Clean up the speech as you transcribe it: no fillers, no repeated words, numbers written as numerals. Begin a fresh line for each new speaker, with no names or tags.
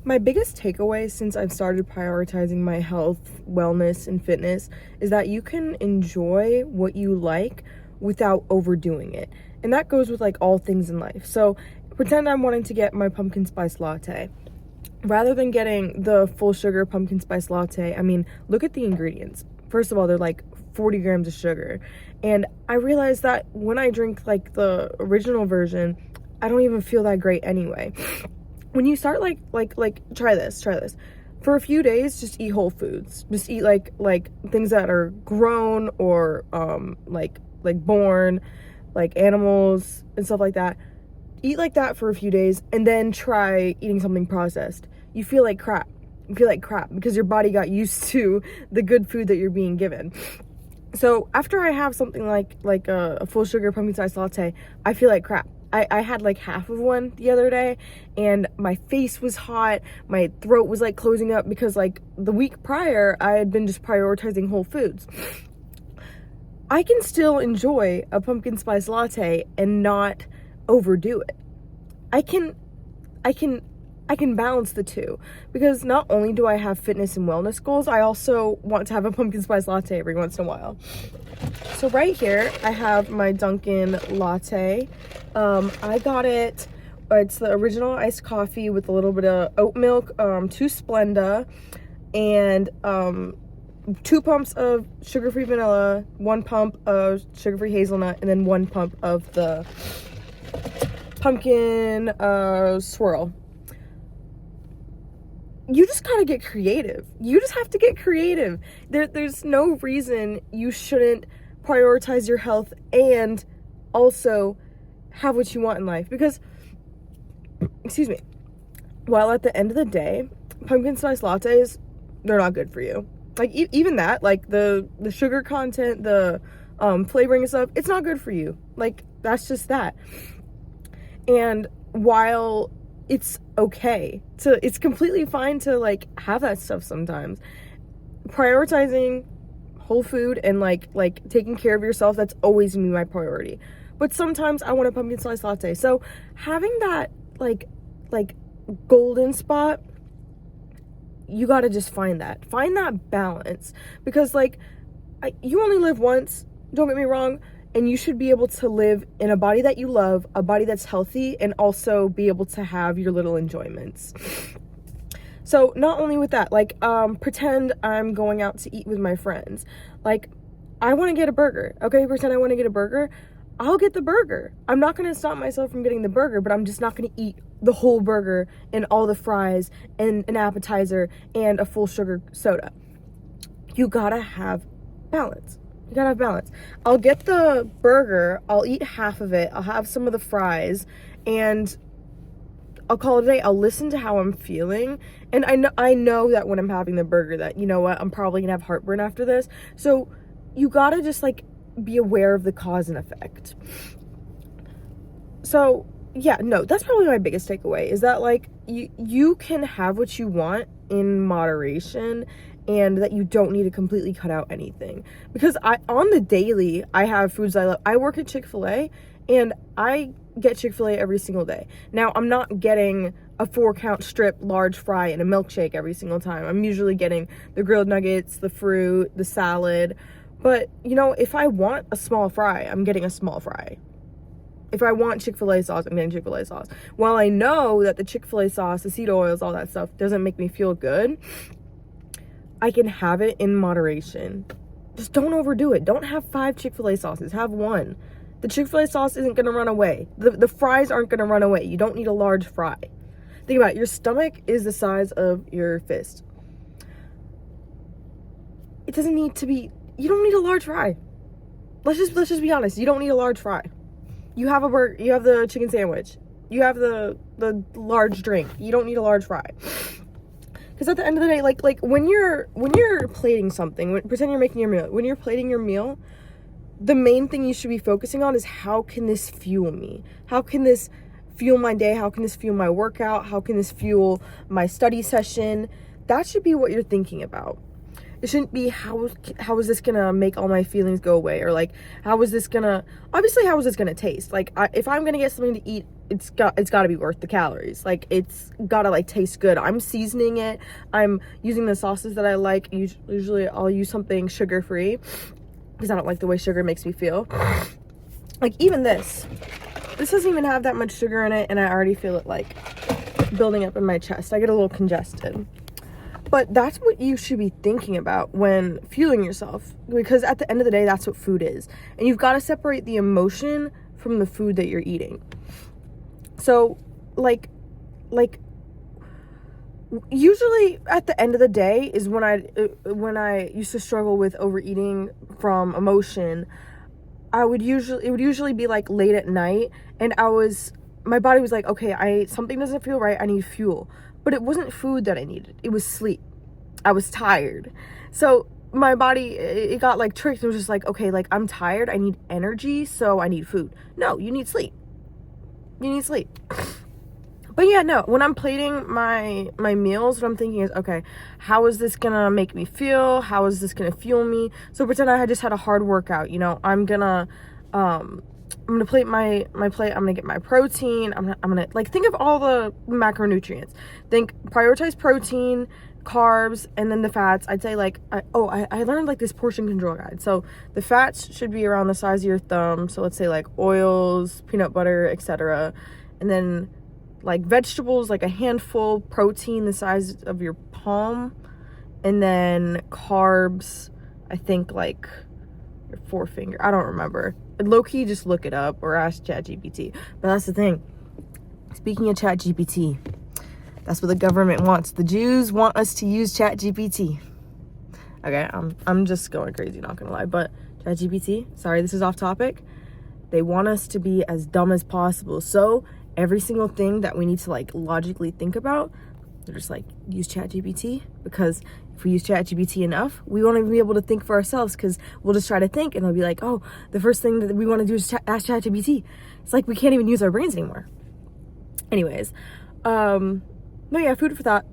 My biggest takeaway since I've started prioritizing my health, wellness, and fitness is that you can enjoy what you like without overdoing it. And that goes with like all things in life. So pretend I'm wanting to get my pumpkin spice latte. Rather than getting the full sugar pumpkin spice latte, I mean, look at the ingredients. First of all, they're like 40 grams of sugar. And I realized that when I drink like the original version, I don't even feel that great anyway. When you start like try this. For a few days, just eat whole foods. Just eat like things that are grown or like born, like animals and stuff like that. Eat like that for a few days and then try eating something processed. You feel like crap. You feel like crap because your body got used to the good food that you're being given. So after I have something like a full sugar pumpkin spice latte, I feel like crap. I had like half of one the other day and my face was hot, my throat was like closing up because like the week prior I had been just prioritizing whole foods. I can still enjoy a pumpkin spice latte and not overdo it. I can balance the two because not only do I have fitness and wellness goals, I also want to have a pumpkin spice latte every once in a while. So right here, I have my Dunkin' latte. I got it, it's the original iced coffee with a little bit of oat milk, 2 Splenda, and 2 pumps of sugar-free vanilla, 1 pump of sugar-free hazelnut, and then 1 pump of the pumpkin swirl. You just gotta get creative. You just have to get creative. There's no reason you shouldn't prioritize your health and also have what you want in life. Because, excuse me, while at the end of the day, pumpkin spice lattes, they're not good for you. Like, even that, like, the sugar content, the flavoring and stuff, it's not good for you. Like, that's just that. And while it's okay to, it's completely fine to like have that stuff sometimes, prioritizing whole food and like taking care of yourself, that's always gonna be my priority. But sometimes I want a pumpkin spice latte. So having that like golden spot, you gotta just find that balance, because like you only live once, don't get me wrong, and you should be able to live in a body that you love, a body that's healthy, and also be able to have your little enjoyments. So not only with that, like pretend I'm going out to eat with my friends. Like, I want to get a burger. Okay, pretend I want to get a burger. I'll get the burger. I'm not going to stop myself from getting the burger, but I'm just not going to eat the whole burger and all the fries and an appetizer and a full sugar soda. You gotta have balance. You gotta have balance. I'll get the burger, I'll eat half of it, I'll have some of the fries, and I'll call it a day. I'll listen to how I'm feeling, and I know that when I'm having the burger that, you know what, I'm probably gonna have heartburn after this. So you gotta just like be aware of the cause and effect. So yeah, no, that's probably my biggest takeaway, is that like you can have what you want in moderation, and that you don't need to completely cut out anything. Because on the daily, I have foods I love. I work at Chick-fil-A, and I get Chick-fil-A every single day. Now, I'm not getting a 4-count strip large fry and a milkshake every single time. I'm usually getting the grilled nuggets, the fruit, the salad. But, you know, if I want a small fry, I'm getting a small fry. If I want Chick-fil-A sauce, I'm getting Chick-fil-A sauce. While I know that the Chick-fil-A sauce, the seed oils, all that stuff doesn't make me feel good, I can have it in moderation. Just don't overdo it. Don't have 5 Chick-fil-A sauces. Have 1. The Chick-fil-A sauce isn't going to run away. The fries aren't going to run away. You don't need a large fry. Think about it. Your stomach is the size of your fist. It doesn't need to be... You don't need a large fry. Let's just be honest. You don't need a large fry. You have a burger. You have the chicken sandwich. You have the large drink. You don't need a large fry. Because at the end of the day, like when you're plating something, pretend you're making your meal. When you're plating your meal, the main thing you should be focusing on is, how can this fuel me? How can this fuel my day? How can this fuel my workout? How can this fuel my study session? That should be what you're thinking about. It shouldn't be, how is this gonna make all my feelings go away? Or like, how is this gonna taste? Like, if I'm gonna get something to eat it's got to be worth the calories. Like, it's got to like taste good. I'm seasoning it. I'm using the sauces that I like. Usually I'll use something sugar-free because I don't like the way sugar makes me feel. Like, even this doesn't even have that much sugar in it, and I already feel it like building up in my chest. I get a little congested. But that's what you should be thinking about when fueling yourself, because at the end of the day, that's what food is. And you've got to separate the emotion from the food that you're eating. So, like, usually at the end of the day is when I used to struggle with overeating from emotion. It would usually be like late at night, and my body was like, okay, something doesn't feel right, I need fuel. But it wasn't food that I needed, it was sleep. I was tired. So my body, it got like tricked. It was just like, okay, like I'm tired, I need energy, so I need food. No, you need sleep. You need sleep. But yeah, no, when I'm plating my meals, what I'm thinking is, okay, how is this gonna make me feel? How is this gonna fuel me? So pretend I just had a hard workout, you know, I'm gonna plate my plate. I'm gonna get my protein. I'm gonna like think of all the macronutrients. Prioritize protein, carbs, and then the fats. I'd say like I learned like this portion control guide. So the fats should be around the size of your thumb. So let's say like oils, peanut butter, etc. And then like vegetables, like a handful. Protein the size of your palm, and then carbs, I think like your forefinger. I don't remember. Low-key, just look it up or ask ChatGPT. But that's the thing. Speaking of ChatGPT, that's what the government wants. The Jews want us to use ChatGPT. Okay, I'm just going crazy, not gonna lie. But ChatGPT, sorry, this is off topic. They want us to be as dumb as possible. So every single thing that we need to like logically think about, they're just like, use ChatGPT, because if we use ChatGPT enough, we won't even be able to think for ourselves, because we'll just try to think and they'll be like, oh, the first thing that we want to do is ask ChatGPT. It's like we can't even use our brains anymore. Anyways, no, yeah, food for thought.